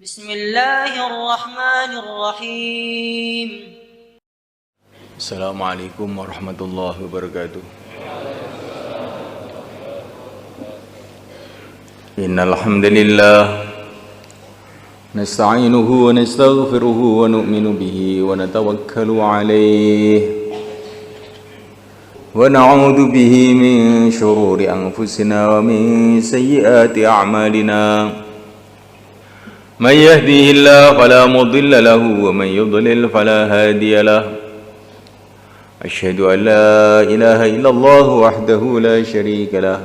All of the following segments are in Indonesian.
بسم الله الرحمن الرحيم. السلام عليكم ورحمة الله وبركاته. إن الحمد لله نستعينه ونستغفره ونؤمن به ونتوكل عليه ونعوذ به من شرور أنفسنا ومن سيئات أعمالنا من يهديه الله فلا مضل له ومن يضلل فلا هادي له أشهد أن لا إله إلا الله وحده لا شريك له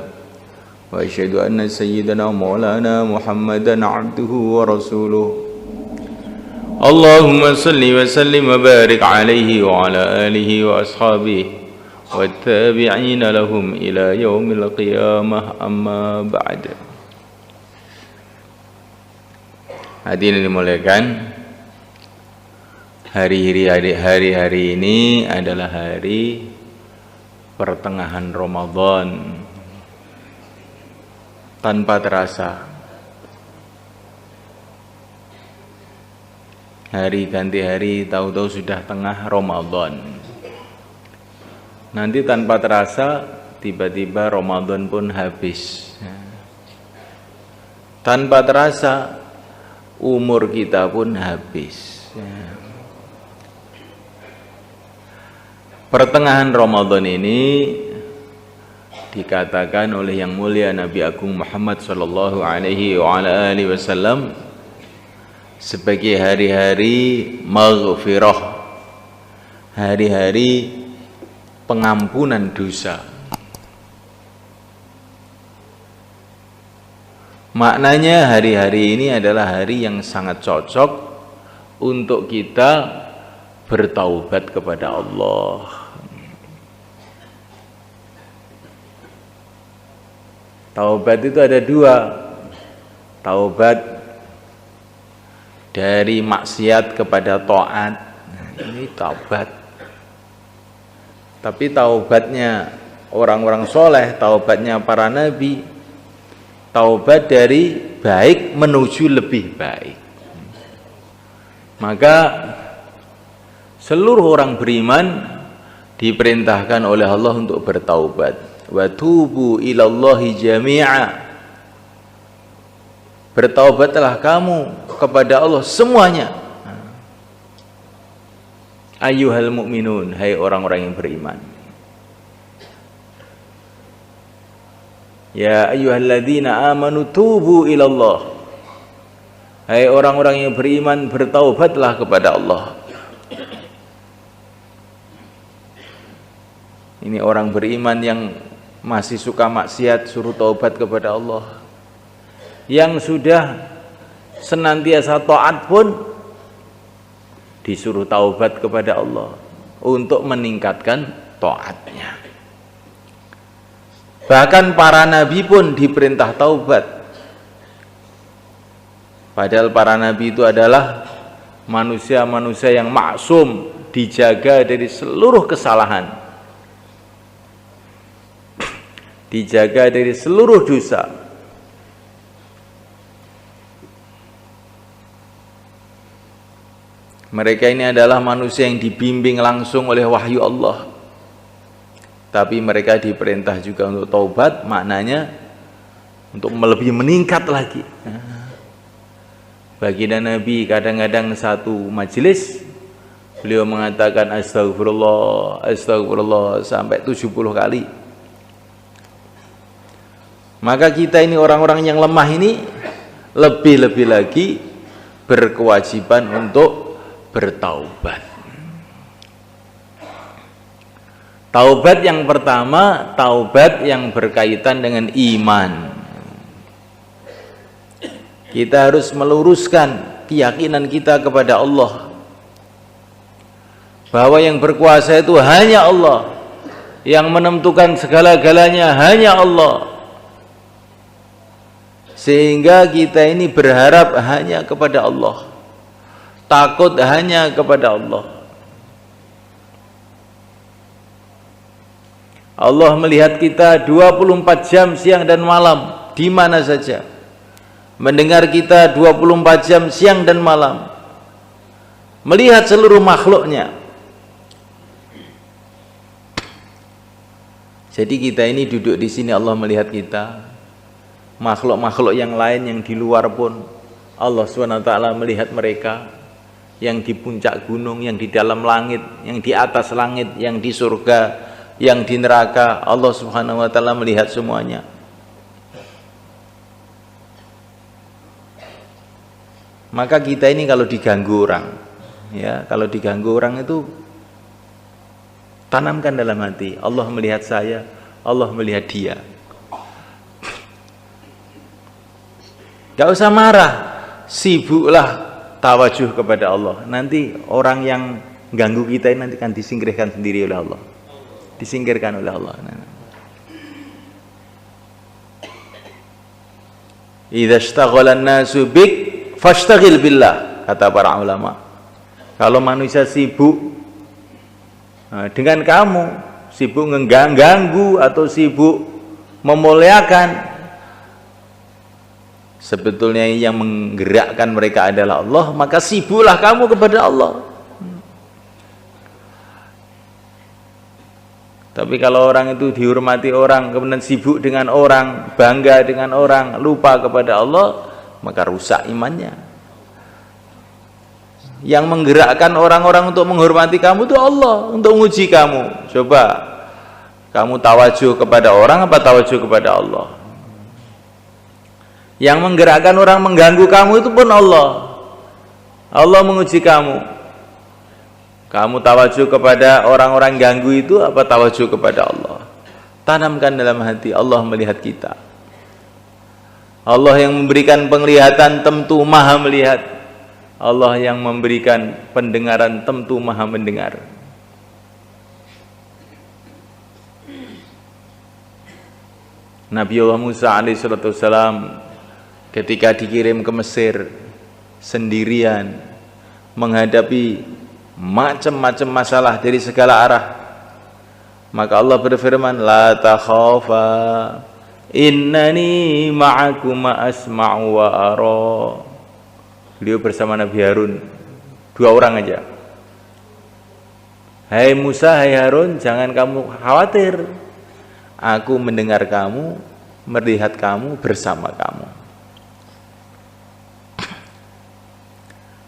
وأشهد أن سيدنا مولانا محمدا عبده ورسوله اللهم صل وسلم وبارك عليه وعلى آله وأصحابه والتابعين لهم إلى يوم القيامة أما بعد. Hadirin dimuliakan, hari-hari ini adalah hari pertengahan Ramadan. Tanpa terasa hari ganti hari, tahu-tahu sudah tengah Ramadan. Nanti tanpa terasa tiba-tiba Ramadan pun habis. Tanpa terasa umur kita pun habis. Pertengahan Ramadan ini dikatakan oleh yang mulia Nabi Agung Muhammad sallallahu alaihi wasallam sebagai hari-hari maghfirah, hari-hari pengampunan dosa. Maknanya hari-hari ini adalah hari yang sangat cocok untuk kita bertaubat kepada Allah. Taubat itu ada dua. Taubat dari maksiat kepada taat. Ini taubat. Tapi taubatnya orang-orang soleh, taubatnya para nabi, taubat dari baik menuju lebih baik. Maka seluruh orang beriman diperintahkan oleh Allah untuk bertaubat. Wa tubu ilallahi jami'a. Bertaubatlah kamu kepada Allah semuanya. Ayyuhal mu'minun, hai orang-orang yang beriman. Ya ayyuhalladzina amanu tubu ilallah. Hai orang-orang yang beriman, bertaubatlah kepada Allah. Ini orang beriman yang masih suka maksiat, suruh taubat kepada Allah. Yang sudah senantiasa taat pun disuruh taubat kepada Allah untuk meningkatkan taatnya. Bahkan para nabi pun diperintah taubat. Padahal para nabi itu adalah manusia-manusia yang maksum, dijaga dari seluruh kesalahan, dijaga dari seluruh dosa. Mereka ini adalah manusia yang dibimbing langsung oleh wahyu Allah. Tapi mereka diperintah juga untuk taubat, maknanya untuk lebih meningkat lagi. Baginda Nabi kadang-kadang satu majelis beliau mengatakan astagfirullah, astagfirullah sampai 70 kali. Maka kita ini orang-orang yang lemah ini lebih-lebih lagi berkewajiban untuk bertaubat. Taubat yang pertama, taubat yang berkaitan dengan iman. Kita harus meluruskan keyakinan kita kepada Allah, bahwa yang berkuasa itu hanya Allah, yang menentukan segala-galanya hanya Allah. Sehingga kita ini berharap hanya kepada Allah, takut hanya kepada Allah. Allah melihat kita 24 jam siang dan malam, di mana saja. mendengar kita 24 jam siang dan malam, melihat seluruh makhluknya. Jadi kita ini duduk di sini, Allah melihat kita. Makhluk-makhluk yang lain yang di luar pun Allah SWT melihat mereka, yang di puncak gunung, yang di dalam langit, yang di atas langit, yang di surga, yang di neraka, Allah Subhanahu wa taala melihat semuanya. Maka kita ini kalau diganggu orang, ya, kalau diganggu orang itu tanamkan dalam hati, Allah melihat saya, Allah melihat dia. Gak usah marah, sibuklah tawajuh kepada Allah. Nanti orang yang ganggu kita ini nanti akan disingkirkan sendiri oleh Allah. Disingkirkan oleh Allah. Idza ishtaghala an-nasu bik fashtaghil billah, kata para ulama. Kalau manusia sibuk dengan kamu, sibuk mengganggu atau sibuk memuliakan, sebetulnya yang menggerakkan mereka adalah Allah, maka sibuklah kamu kepada Allah. Tapi kalau orang itu dihormati orang, kemudian sibuk dengan orang, bangga dengan orang, lupa kepada Allah, maka rusak imannya. Yang menggerakkan orang-orang untuk menghormati kamu itu Allah, untuk menguji kamu. Coba kamu tawajuh kepada orang apa tawajuh kepada Allah? Yang menggerakkan orang mengganggu kamu itu pun Allah. Allah menguji kamu. Kamu tawajuh kepada orang-orang ganggu itu apa tawajuh kepada Allah? Tanamkan dalam hati, Allah melihat kita. Allah yang memberikan penglihatan tentu maha melihat. Allah yang memberikan pendengaran tentu maha mendengar. Nabiullah Musa alaihissalam ketika dikirim ke Mesir sendirian menghadapi macam-macam masalah dari segala arah, maka Allah berfirman, la takhafa innani ma'akuma asma'u wa ara. Beliau bersama Nabi Harun, 2 orang aja. Hai Musa, hai Harun, jangan kamu khawatir, aku mendengar kamu, melihat kamu, bersama kamu.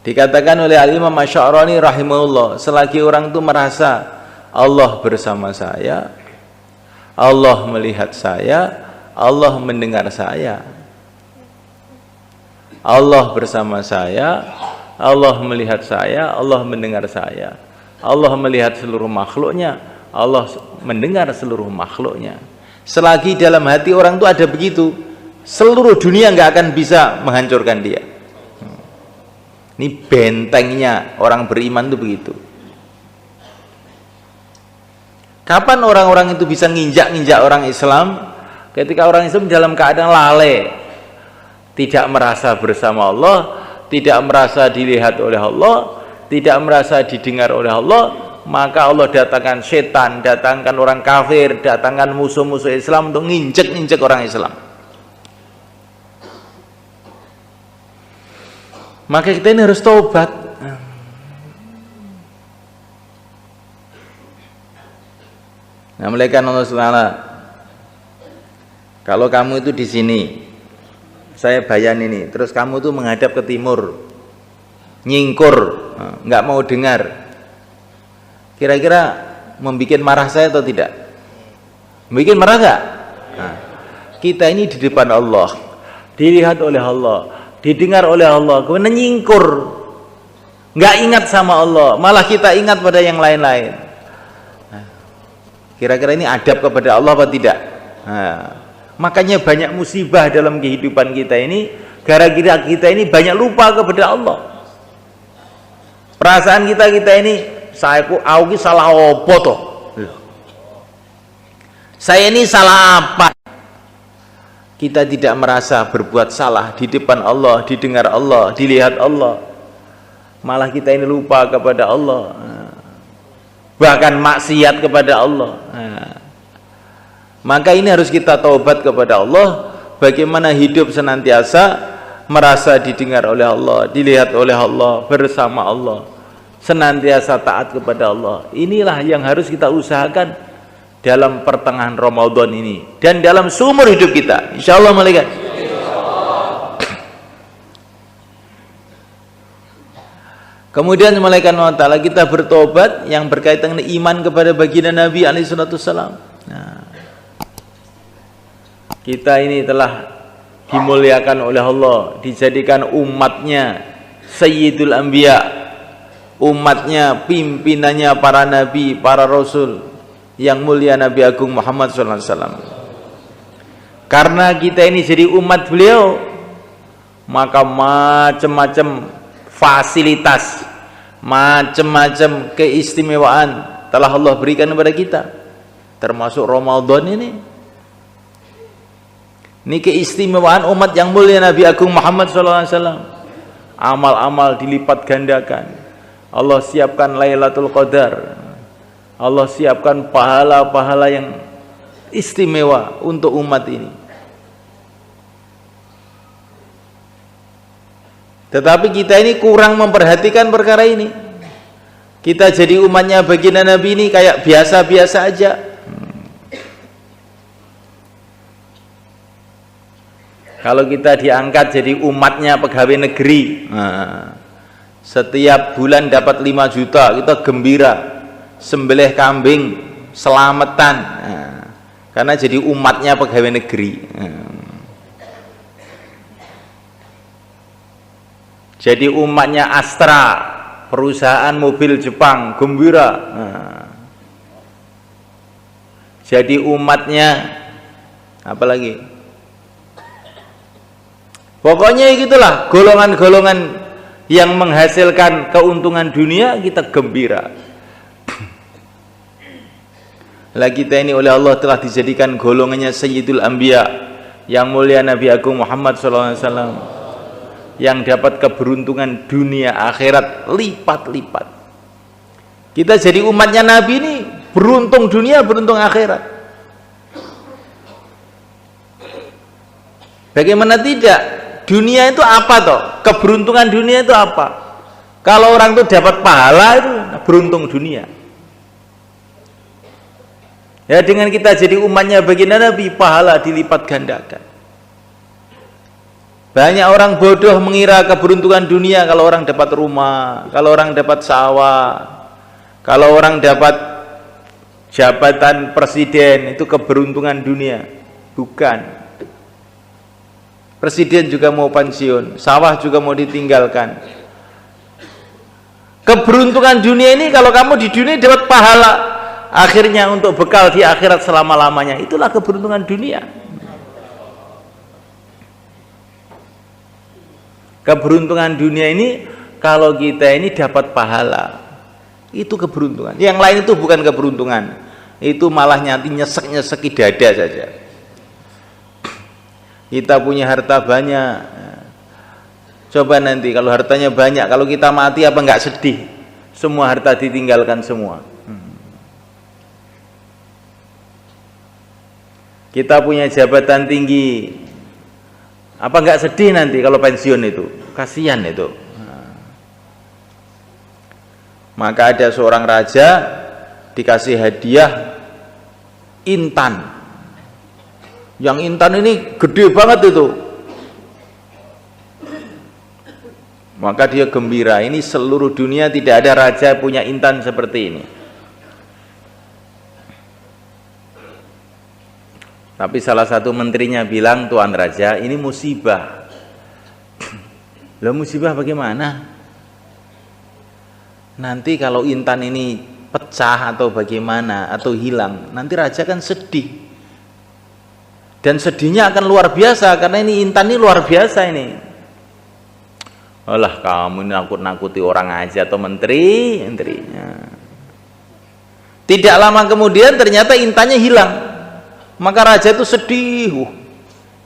Dikatakan oleh Al-Imam Asy'arani rahimahullah, selagi orang itu merasa Allah bersama saya, Allah melihat saya, Allah mendengar saya, Allah bersama saya, Allah melihat saya, Allah mendengar saya, Allah melihat seluruh makhluknya, Allah mendengar seluruh makhluknya. Selagi dalam hati orang itu ada begitu, seluruh dunia nggak akan bisa menghancurkan dia. Ini bentengnya orang beriman itu begitu. Kapan orang-orang itu bisa nginjak-nginjak orang Islam? Ketika orang Islam dalam keadaan lalai, tidak merasa bersama Allah, tidak merasa dilihat oleh Allah, tidak merasa didengar oleh Allah, maka Allah datangkan setan, datangkan orang kafir, datangkan musuh-musuh Islam untuk nginjek-nginjek orang Islam. Maka kita ini harus taubat. Nah, malaikat Allah SWT, kalau kamu itu di sini, saya bayan ini, terus kamu tuh menghadap ke timur, nyingkur, nggak mau dengar, kira-kira membuat marah saya atau tidak? Membuat marah nggak? Nah, kita ini di depan Allah, dilihat oleh Allah, didengar oleh Allah, kemudian nyingkur, nggak ingat sama Allah, malah kita ingat pada yang lain-lain. Nah, kira-kira ini adab kepada Allah apa tidak? Nah, makanya banyak musibah dalam kehidupan kita ini, gara-gara kita ini banyak lupa kepada Allah. Perasaan kita ini, aku salah apa toh? Saya ini salah apa? Kita tidak merasa berbuat salah di depan Allah, didengar Allah, dilihat Allah. Malah kita ini lupa kepada Allah, bahkan maksiat kepada Allah. Maka ini harus kita taubat kepada Allah. Bagaimana hidup senantiasa merasa didengar oleh Allah, dilihat oleh Allah, bersama Allah, senantiasa taat kepada Allah. Inilah yang harus kita usahakan dalam pertengahan Ramadan ini dan dalam seumur hidup kita, insyaallah malaikat. Kemudian malaikat Allah Ta'ala kita bertobat yang berkaitan dengan iman kepada baginda Nabi alaihissalam. Nah, kita ini telah dimuliakan oleh Allah, dijadikan umatnya Sayyidul Anbiya, umatnya pimpinannya para nabi, para rasul yang mulia Nabi Agung Muhammad SAW. Karena kita ini jadi umat beliau, maka macam-macam fasilitas, macam-macam keistimewaan telah Allah berikan kepada kita, termasuk Ramadan ini. Ini keistimewaan umat yang mulia Nabi Agung Muhammad SAW. Amal-amal dilipat gandakan. Allah siapkan Lailatul Qadar. Allah siapkan pahala-pahala yang istimewa untuk umat ini. Tetapi kita ini kurang memperhatikan perkara ini. Kita jadi umatnya baginda Nabi ini kayak biasa-biasa aja. Kalau kita diangkat jadi umatnya pegawai negeri, setiap bulan dapat 5 juta, kita gembira, sembelih kambing, selamatan, karena jadi umatnya pegawai negeri. Jadi umatnya Astra, perusahaan mobil Jepang, gembira. Jadi umatnya apa lagi? Pokoknya gitulah, golongan-golongan yang menghasilkan keuntungan dunia kita gembira. Lah kita ini oleh Allah telah dijadikan golongannya Sayyidul Anbiya, yang mulia Nabi Agung Muhammad SAW, yang dapat keberuntungan dunia akhirat lipat-lipat. Kita jadi umatnya Nabi ini beruntung dunia, beruntung akhirat. Bagaimana tidak? Dunia itu apa toh? Keberuntungan dunia itu apa? Kalau orang itu dapat pahala itu beruntung dunia. Ya, dengan kita jadi umatnya baginda Nabi, pahala dilipat gandakan. Banyak orang bodoh mengira keberuntungan dunia kalau orang dapat rumah, kalau orang dapat sawah, kalau orang dapat jabatan presiden, itu keberuntungan dunia. Bukan. Presiden juga mau pensiun, sawah juga mau ditinggalkan. Keberuntungan dunia ini kalau kamu di dunia dapat pahala, akhirnya untuk bekal di akhirat selama-lamanya, itulah keberuntungan dunia. Keberuntungan dunia ini kalau kita ini dapat pahala, itu keberuntungan. Yang lain itu bukan keberuntungan, itu malah nyati nyesek-nyeseki dada saja. Kita punya harta banyak, coba nanti kalau hartanya banyak, kalau kita mati apa enggak sedih? Semua harta ditinggalkan semua. Kita punya jabatan tinggi, apa enggak sedih nanti kalau pensiun itu? Kasihan itu. Maka ada seorang raja dikasih hadiah intan. Yang intan ini gede banget itu. Maka dia gembira, ini seluruh dunia tidak ada raja punya intan seperti ini. Tapi salah satu menterinya bilang, Tuan Raja, ini musibah. Lah musibah bagaimana? Nanti kalau intan ini pecah atau bagaimana, atau hilang, nanti raja kan sedih. Dan sedihnya akan luar biasa, karena ini intan ini luar biasa ini. Alah, kamu ini nakut-nakuti orang aja, atau menteri. Tidak lama kemudian ternyata intannya hilang. Maka raja itu sedih.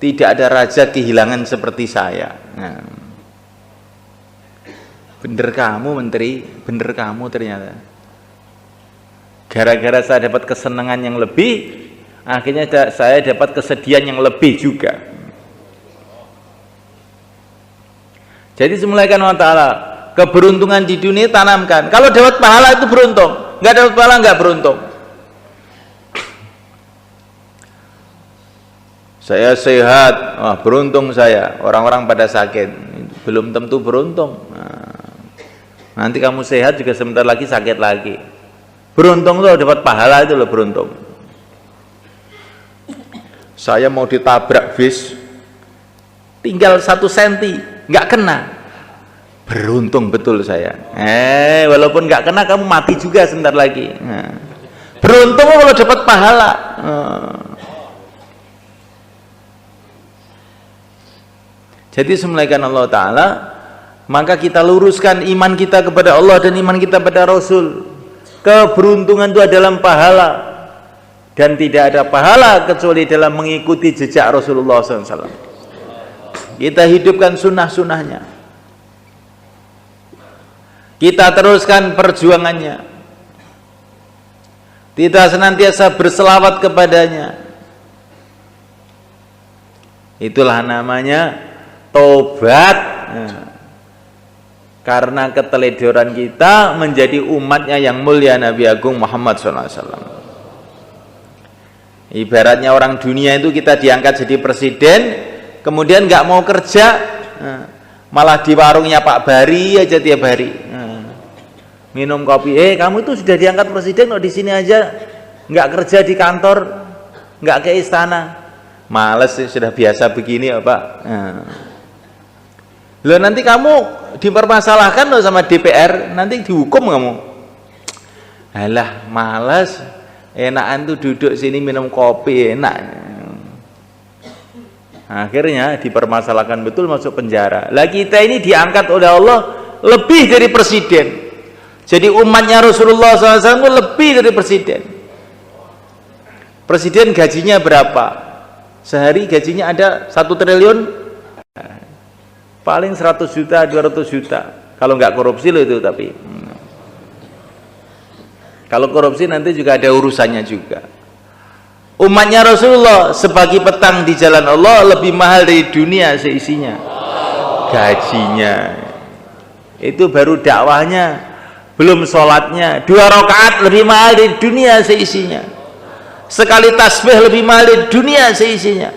Tidak ada raja kehilangan seperti saya. Bener kamu menteri, bener kamu ternyata. Gara-gara saya dapat kesenangan yang lebih, akhirnya saya dapat kesedihan yang lebih juga. Jadi semulaikan Allah Ta'ala, keberuntungan di dunia tanamkan. Kalau dapat pahala itu beruntung, nggak dapat pahala nggak beruntung. Saya sehat, wah beruntung saya. Orang-orang pada sakit, belum tentu beruntung. Nanti kamu sehat juga sebentar lagi sakit lagi. Beruntung loh, dapat pahala itu loh beruntung. Saya mau ditabrak bis, tinggal 1 senti, nggak kena. Beruntung betul saya. Walaupun nggak kena, kamu mati juga sebentar lagi. Beruntung kalau dapat pahala. Jadi semulaikan Allah Ta'ala, maka kita luruskan iman kita kepada Allah dan iman kita pada Rasul. Keberuntungan itu adalah pahala, dan tidak ada pahala kecuali dalam mengikuti jejak Rasulullah SAW. Kita hidupkan sunnah-sunnahnya, kita teruskan perjuangannya, kita senantiasa berselawat kepadanya. Itulah namanya tobat. Karena keteledoran kita menjadi umatnya yang mulia Nabi Agung Muhammad SAW. Ibaratnya orang dunia itu kita diangkat jadi presiden, kemudian nggak mau kerja, malah di warungnya Pak Bari aja tiap hari, minum kopi. Kamu itu sudah diangkat presiden kok di sini aja, nggak kerja di kantor, nggak ke istana. Males, sudah biasa begini ya Pak. Loh, nanti kamu dipermasalahkan loh sama DPR, nanti dihukum kamu. Alah, malas, enakan tuh duduk sini minum kopi, enak. Akhirnya dipermasalahkan betul, masuk penjara. Lah kita ini diangkat oleh Allah lebih dari presiden. Jadi umatnya Rasulullah SAW lebih dari presiden. Presiden gajinya berapa? Sehari gajinya ada 1 triliun, paling 100 juta, 200 juta. Kalau nggak korupsi loh itu, tapi kalau korupsi nanti juga ada urusannya juga. Umatnya Rasulullah sebagi petang di jalan Allah lebih mahal dari dunia seisinya. Gajinya itu baru dakwahnya, belum sholatnya. 2 rakaat lebih mahal dari dunia seisinya. Sekali tasbih lebih mahal dari dunia seisinya.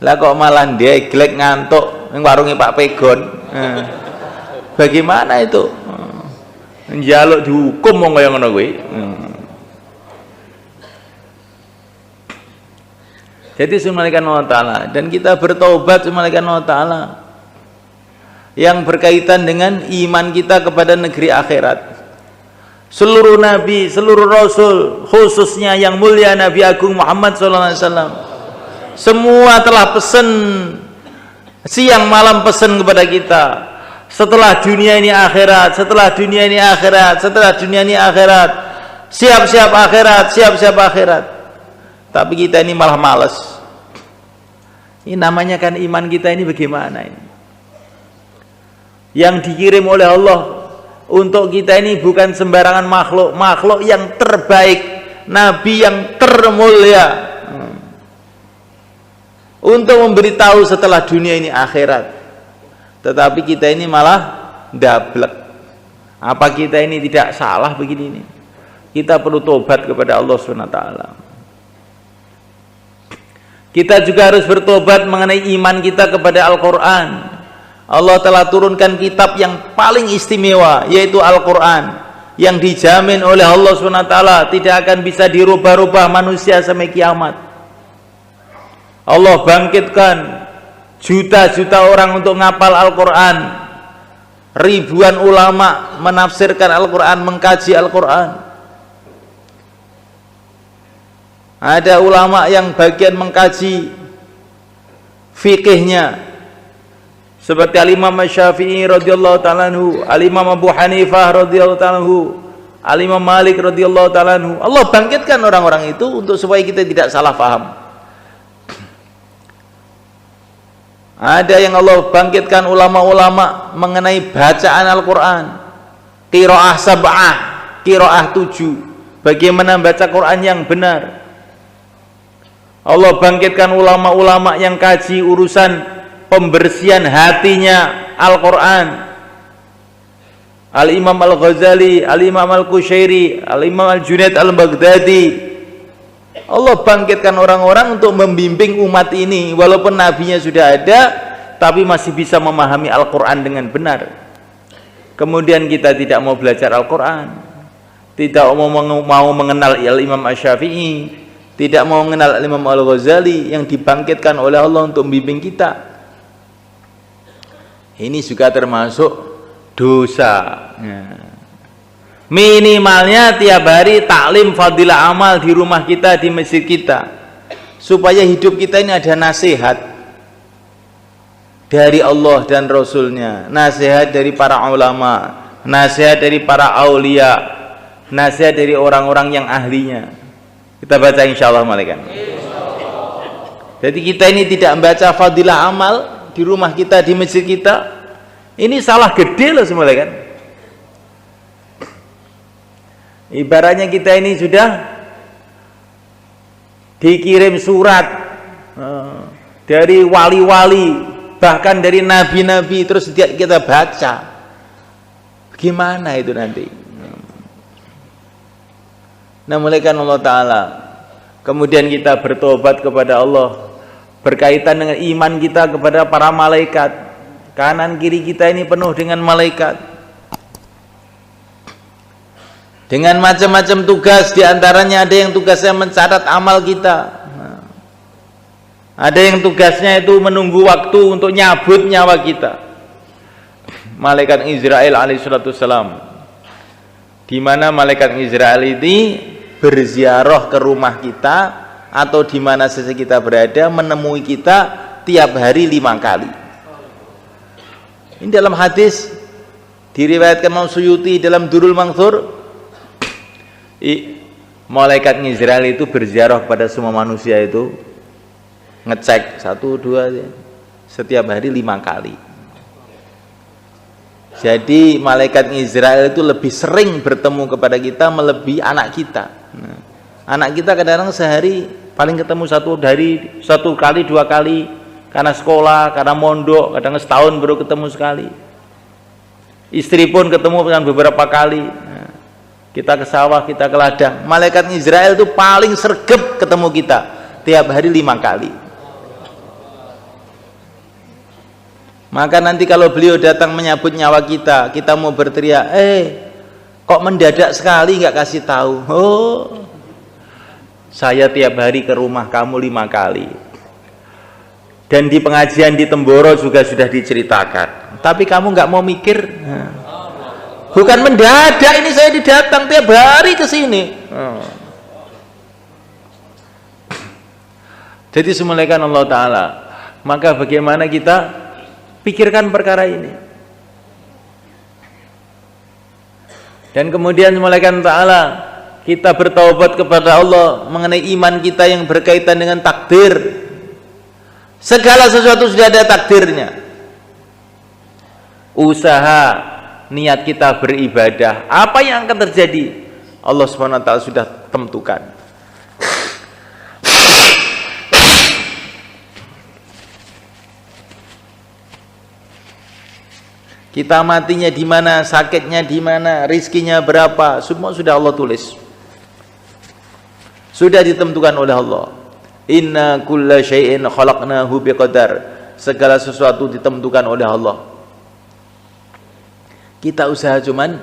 Lah kok malah deglek ngantuk yang warungnya Pak Pegon. Bagaimana itu? Njaluk dihukum wong kaya ngono kuwi. Jadi semulaikan Allah Ta'ala, dan kita bertobat semulaikan Allah Ta'ala yang berkaitan dengan iman kita kepada negeri akhirat. Seluruh nabi, seluruh rasul, khususnya yang mulia Nabi Agung Muhammad SAW, semua telah pesan, siang malam pesan kepada kita, setelah dunia ini akhirat, setelah dunia ini akhirat, setelah dunia ini akhirat, siap-siap akhirat, siap-siap akhirat. Tapi kita ini malah malas. Ini namanya kan iman kita ini bagaimana ini? Yang dikirim oleh Allah untuk kita ini bukan sembarangan makhluk, makhluk yang terbaik, nabi yang termulia, untuk memberitahu setelah dunia ini akhirat. Tetapi kita ini malah dablek. Apa kita ini tidak salah begini ini? Kita perlu tobat kepada Allah SWT. Kita juga harus bertobat mengenai iman kita kepada Al-Quran. Allah telah turunkan kitab yang paling istimewa, yaitu Al-Quran, yang dijamin oleh Allah SWT tidak akan bisa dirubah-rubah manusia sampai kiamat. Allah bangkitkan juta-juta orang untuk ngapal Al-Quran. Ribuan ulama menafsirkan Al-Quran, mengkaji Al-Quran. Ada ulama yang bagian mengkaji fikihnya, seperti Al-Imam Syafi'i radhiyallahu ta'ala anhu, Al-Imam Abu Hanifah radhiyallahu ta'ala anhu, Al-Imam Malik radhiyallahu ta'ala anhu. Allah bangkitkan orang-orang itu untuk supaya kita tidak salah paham. Ada yang Allah bangkitkan ulama-ulama mengenai bacaan Al-Quran, qiraah sab'ah, qiraah 7, bagaimana baca Quran yang benar. Allah bangkitkan ulama-ulama yang kaji urusan pembersihan hatinya Al-Quran. Al-Imam Al-Ghazali, Al-Imam Al-Qushairi, Al-Imam Al-Junaid Al-Baghdadi. Allah bangkitkan orang-orang untuk membimbing umat ini. Walaupun nabinya sudah ada, tapi masih bisa memahami Al-Quran dengan benar. Kemudian kita tidak mau belajar Al-Quran, tidak mau mengenal Al-Imam Asy-Syafi'i, tidak mau mengenal Al-Imam Al-Ghazali yang dibangkitkan oleh Allah untuk membimbing kita. Ini juga termasuk dosa. Minimalnya tiap hari taklim fadilah amal di rumah kita, di masjid kita, supaya hidup kita ini ada nasihat dari Allah dan Rasulnya, nasihat dari para ulama, nasihat dari para aulia, nasihat dari orang-orang yang ahlinya. Kita baca insyaallah malaikat. Jadi kita ini tidak membaca fadilah amal di rumah kita, di masjid kita, ini salah gede loh semua kan. Ibaratnya kita ini sudah dikirim surat dari wali-wali, bahkan dari nabi-nabi, terus kita baca. Gimana itu nanti? Nah, mulaikan Allah Ta'ala. Kemudian kita bertobat kepada Allah, berkaitan dengan iman kita kepada para malaikat. Kanan kiri kita ini penuh dengan malaikat, dengan macam-macam tugas. Diantaranya ada yang tugasnya mencatat amal kita, ada yang tugasnya itu menunggu waktu untuk nyabut nyawa kita. Malaikat Israel alaihissalam, di mana malaikat Israel ini berziarah ke rumah kita atau di mana saja kita berada, menemui kita tiap hari 5 kali. Ini dalam hadis diriwayatkan Imam Suyuti dalam Durul Mansur. Malaikat Israel itu berziarah kepada semua manusia itu, ngecek 1, 2 setiap hari 5 kali. Jadi malaikat Israel itu lebih sering bertemu kepada kita melebihi anak kita. Anak kita kadang-kadang sehari paling ketemu 1 kali 2 kali, karena sekolah, karena mondok, kadang setahun baru ketemu sekali. Istri pun ketemu dengan beberapa kali. Kita ke sawah, kita ke ladang. Malaikat Israel itu paling sergap ketemu kita tiap hari 5 kali. Maka nanti kalau beliau datang menyambut nyawa kita, kita mau berteriak, kok mendadak sekali nggak kasih tahu? Oh, saya tiap hari ke rumah kamu 5 kali. Dan di pengajian di Temboro juga sudah diceritakan. Tapi kamu nggak mau mikir. Bukan mendadak ini saya didatang tiap hari ke sini. Jadi semulaikan Allah Ta'ala. Maka bagaimana kita pikirkan perkara ini. Dan kemudian semulaikan Ta'ala, kita bertaubat kepada Allah mengenai iman kita yang berkaitan dengan takdir. Segala sesuatu sudah ada takdirnya. Usaha niat kita beribadah, apa yang akan terjadi Allah SWT sudah tentukan. Kita matinya di mana, sakitnya di mana, rizkinya berapa, semua sudah Allah tulis, sudah ditentukan oleh Allah. Inna kulla syai'in khalaqnahu biqadar. Segala sesuatu ditentukan oleh Allah. Kita usaha cuman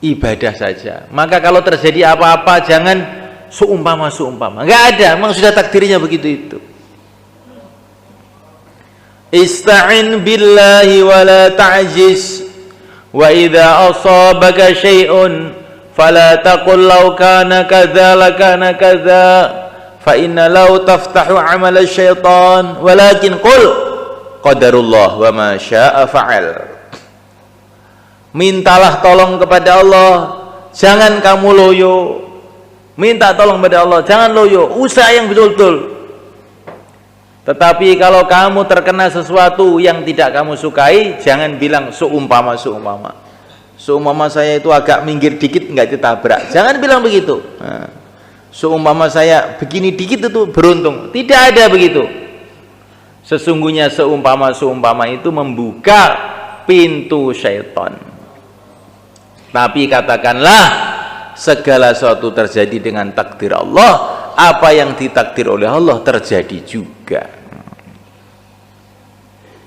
ibadah saja. Maka kalau terjadi apa-apa jangan seumpama. Enggak ada, memang sudah takdirnya begitu itu. Ista'in billahi wa la ta'jiz. Wa idza asabaka syai'un fala taqul law kana kadza lakana kadza. Fa inna law taftahu 'amala syaitan walakin qul qadarullah wa ma syaa fa'al. Mintalah tolong kepada Allah, jangan kamu loyo. Minta tolong kepada Allah, jangan loyo, usaha yang betul-betul. Tetapi kalau kamu terkena sesuatu yang tidak kamu sukai, jangan bilang seumpama. Seumpama saya itu agak minggir dikit nggak ditabrak, jangan bilang begitu. Seumpama saya begini dikit itu beruntung. Tidak ada begitu. Sesungguhnya seumpama itu membuka pintu syaitan. Tapi katakanlah segala sesuatu terjadi dengan takdir Allah. Apa yang ditakdir oleh Allah terjadi juga.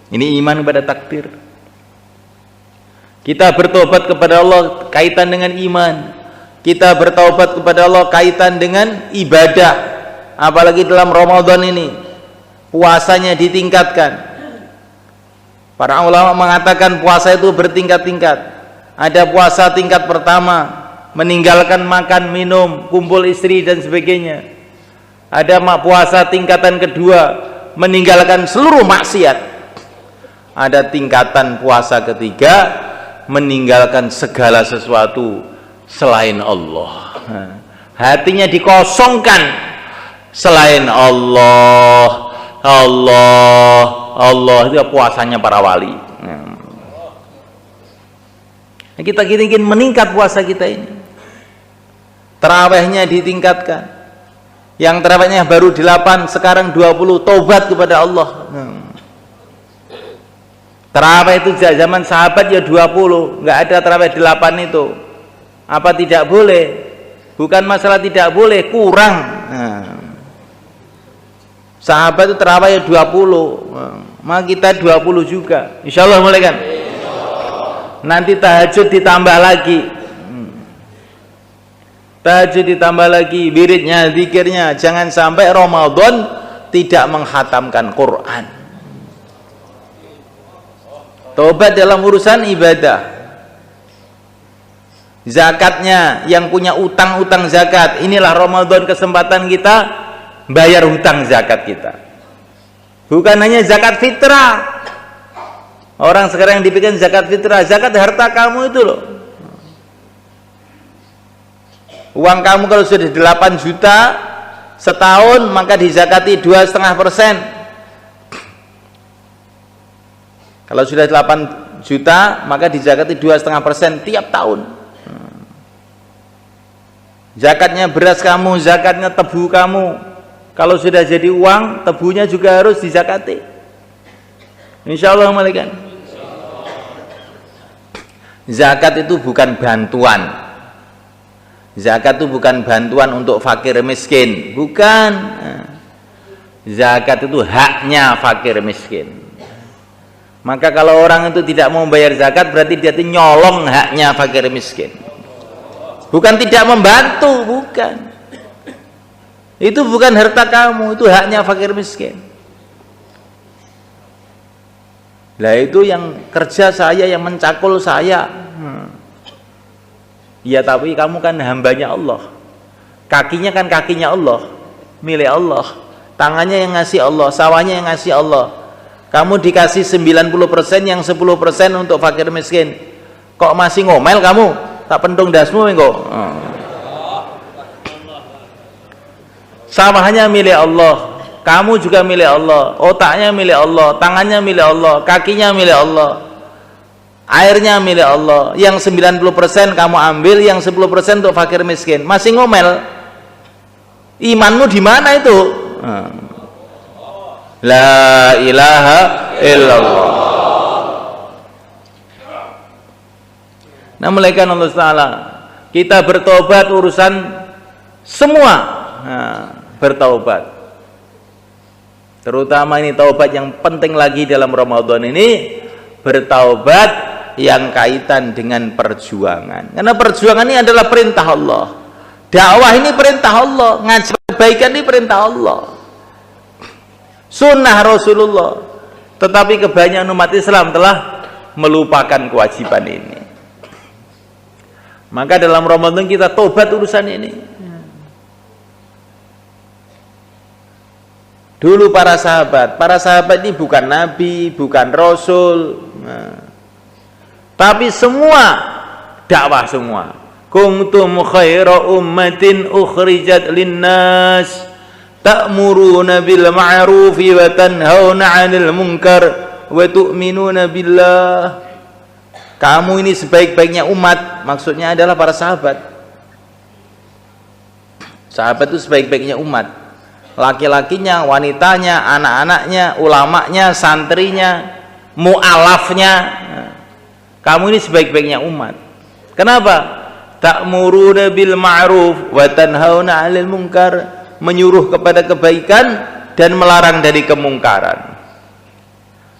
Ini iman kepada takdir. Kita bertobat kepada Allah kaitan dengan iman. Kita bertaubat kepada Allah kaitan dengan ibadah. Apalagi dalam Ramadan ini puasanya ditingkatkan. Para ulama mengatakan puasa itu bertingkat-tingkat. Ada puasa tingkat pertama, meninggalkan makan, minum, kumpul istri dan sebagainya. Ada puasa tingkatan kedua, meninggalkan seluruh maksiat. Ada tingkatan puasa ketiga, meninggalkan segala sesuatu selain Allah. Hatinya dikosongkan selain Allah. Allah itu puasanya para wali. Kita ingin meningkat puasa kita ini. Tarawihnya ditingkatkan. Yang tarawihnya baru 8, sekarang 20, tobat kepada Allah. Tarawih itu zaman sahabat ya 20, nggak ada tarawih 8 itu. Apa tidak boleh? Bukan masalah tidak boleh, kurang. Sahabat itu tarawih 20, maka kita 20 juga. Insya Allah mulai kan? Nanti tahajud ditambah lagi. Tahajud ditambah lagi, wiridnya, zikirnya. Jangan sampai Ramadan tidak menghatamkan Quran. Tobat dalam urusan ibadah. Zakatnya, yang punya utang-utang zakat, inilah Ramadan kesempatan kita bayar hutang zakat kita. Bukan hanya zakat fitrah. Orang sekarang yang dipikir zakat fitrah, zakat harta kamu itu loh. Uang kamu kalau sudah 8 juta setahun, maka dizakati 2,5%. Kalau sudah 8 juta, maka dizakati 2,5% tiap tahun. Zakatnya beras kamu, zakatnya tebu kamu. Kalau sudah jadi uang, tebunya juga harus dizakati. Insya Allah malaikat. Zakat itu bukan bantuan. Zakat itu bukan bantuan untuk fakir miskin, bukan. Zakat itu haknya fakir miskin. Maka kalau orang itu tidak mau bayar zakat, berarti dia itu nyolong haknya fakir miskin. Bukan tidak membantu, bukan. Itu bukan harta kamu, itu haknya fakir miskin. Lah itu yang kerja saya, yang mencakul saya. Ya tapi kamu kan hambanya Allah. Kakinya kan kakinya Allah, milik Allah. Tangannya yang ngasih Allah, sawahnya yang ngasih Allah. Kamu dikasih 90%, yang 10% untuk fakir miskin. Kok masih ngomel kamu? Tak pentung dasmu engko. Sawahnya milik Allah, kamu juga milik Allah, otaknya milik Allah, tangannya milik Allah, kakinya milik Allah. Airnya milik Allah. Yang 90% kamu ambil, yang 10% untuk fakir miskin. Masih ngomel. Imanmu di mana itu? La ilaha illallah. Nah, malaikat Allah Ta'ala, kita bertobat urusan semua. Bertaubat. Terutama ini taubat yang penting lagi dalam Ramadan ini, bertaubat yang kaitan dengan perjuangan. Karena perjuangan ini adalah perintah Allah. Dakwah ini perintah Allah, ngajar kebaikan ini perintah Allah. Sunnah Rasulullah. Tetapi kebanyakan umat Islam telah melupakan kewajiban ini. Maka dalam Ramadan kita tobat urusan ini. Dulu para sahabat ini bukan nabi, bukan rasul. Tapi semua dakwah semua. Kuntum khaira ummatin ukhrijat linnas ta'muruna bil ma'rufi wa tanhauna 'anil munkar wa tu'minuna billah. Kamu ini sebaik-baiknya umat, maksudnya adalah para sahabat. Sahabat itu sebaik-baiknya umat. Laki-lakinya, wanitanya, anak-anaknya, ulamanya, santrinya, mu'alafnya. Kamu ini sebaik-baiknya umat. Kenapa? Ta'muruna bil ma'ruf wa tanhauna 'anil munkar, menyuruh kepada kebaikan dan melarang dari kemungkaran.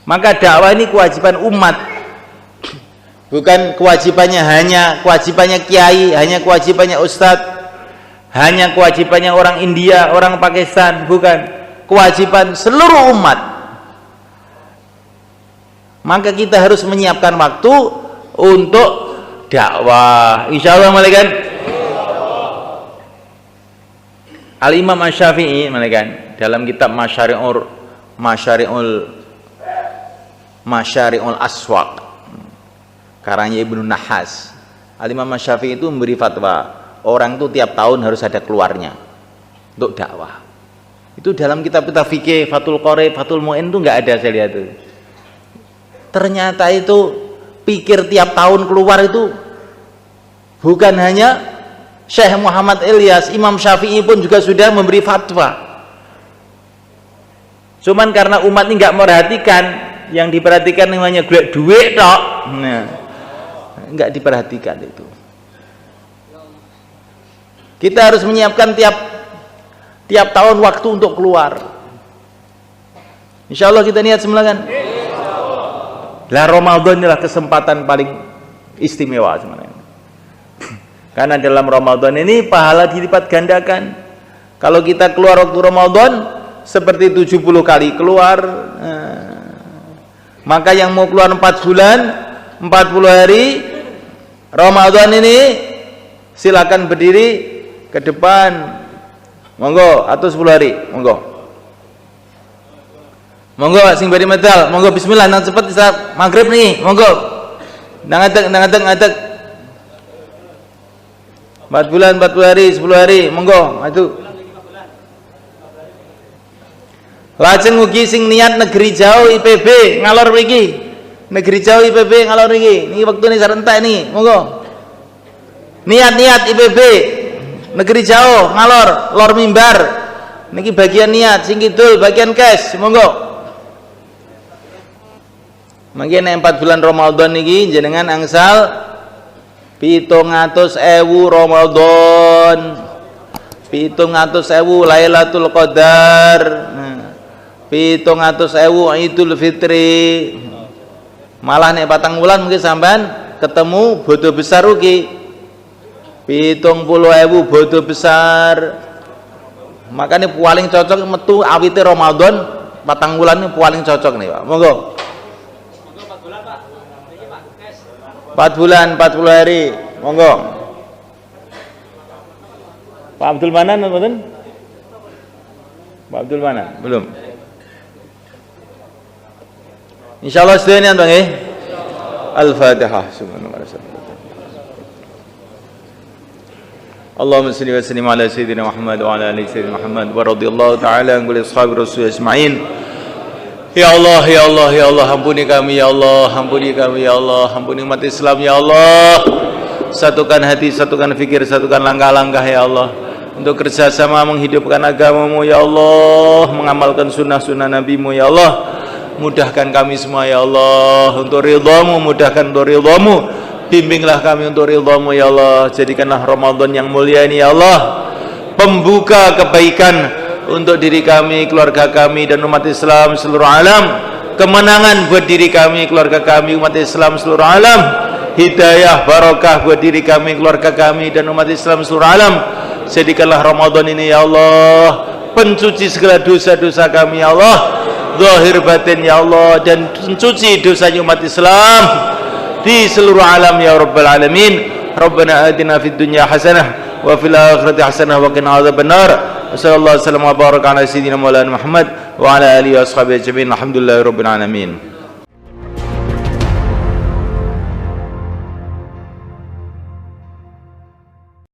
Maka dakwah ini kewajiban umat. Bukan kewajibannya kiai, hanya kewajibannya ustadz, hanya kewajibannya orang India, orang Pakistan, bukan. Kewajiban seluruh umat. Maka kita harus menyiapkan waktu untuk dakwah. Insyaallah malaikat. Al-Imam Asy-Syafi'i malaikat dalam kitab Masyari'ul Aswaq karangnya Ibnu Nahas. Al-Imam Asy-Syafi'i itu memberi fatwa orang itu tiap tahun harus ada keluarnya untuk dakwah. Itu dalam kitab-kitab fikih, Fathul Qorib, Fathul Mu'in itu nggak ada, saya lihat itu. Ternyata itu pikir tiap tahun keluar itu bukan hanya Syekh Muhammad Ilyas, Imam Syafi'i pun juga sudah memberi fatwa. Cuman karena umat ini nggak merhatikan, yang diperhatikan namanya duit tok. Nah, nggak diperhatikan itu. Kita harus menyiapkan tiap tahun waktu untuk keluar. Insya Allah kita niat semula kan? Lah Ramadan inilah kesempatan paling istimewa sebenarnya. Karena dalam Ramadan ini pahala dilipat gandakan. Kalau kita keluar waktu Ramadan seperti 70 kali keluar. Maka yang mau keluar 4 bulan, 40 hari Ramadan ini silakan berdiri ke depan. Monggo, atau 10 hari, monggo. Monggo sing bari medal, monggo bismillah nang cepet saat maghrib nih, monggo. Nang ngadeg. 4 bulan, 40 hari, 10 hari, monggo, maju. Lajeng ugi sing niat negeri jauh IPB ngalor mriki. Negeri jauh IPB ngalor mriki. Niki wektune sarentek niki, monggo. Niat IPB negeri jauh ngalor lor mimbar. Niki bagian niat, sing kidul bagian cash, monggo. Mangke nek 4 bulan Ramadan niki jenengan angsal 700.000 Ramadan. 700.000 Lailatul Qadar. 700.000 Idul Fitri. Malah nek 4 wulan mungkin sampean ketemu bodo besar ugi. 70.000 bodo besar. Makanya paling cocok metu awite Ramadan 4 wulan ini paling cocok nih Pak. Monggo. 4 bulan 40 hari, monggo. Pak Abdul Manan mboten? Pak Abdul Manan belum. Insyaallah sedaya Bang nggih. Al-Fatihah. Allahumma shalli wa sallim ala sayyidina Muhammad wa ala ali sayyidina Muhammad wa radhiyallahu ta'ala an kulli ashabi rasul ajma'in. Ya Allah, ya Allah, ya Allah, ampuni kami ya Allah, ampuni kami ya Allah, ampuni umat Islam ya Allah. Satukan hati, satukan fikir, satukan langkah-langkah ya Allah, untuk kerjasama menghidupkan agamamu ya Allah, mengamalkan sunnah-sunnah nabimu ya Allah. Mudahkan kami semua ya Allah untuk ridhamu, mudahkan untuk ridhamu, bimbinglah kami untuk ridhamu ya Allah. Jadikanlah Ramadan yang mulia ini ya Allah pembuka kebaikan untuk diri kami, keluarga kami dan umat Islam seluruh alam. Kemenangan buat diri kami, keluarga kami, umat Islam seluruh alam. Hidayah, barakah buat diri kami, keluarga kami dan umat Islam seluruh alam. Jadikanlah Ramadan ini ya Allah pencuci segala dosa-dosa kami ya Allah, zahir batin ya Allah, dan pencuci dosa umat Islam di seluruh alam ya Rabbal Alamin. Rabbana atina fid dunya hasanah wa fil akhirati hasanah wa qina adzabannar. Wassallallahu alaihi wasallam wa baraka ala sayyidina Maulana Muhammad wa ala alihi wa ashabihi ajma'in. Alhamdulillahirabbil alamin.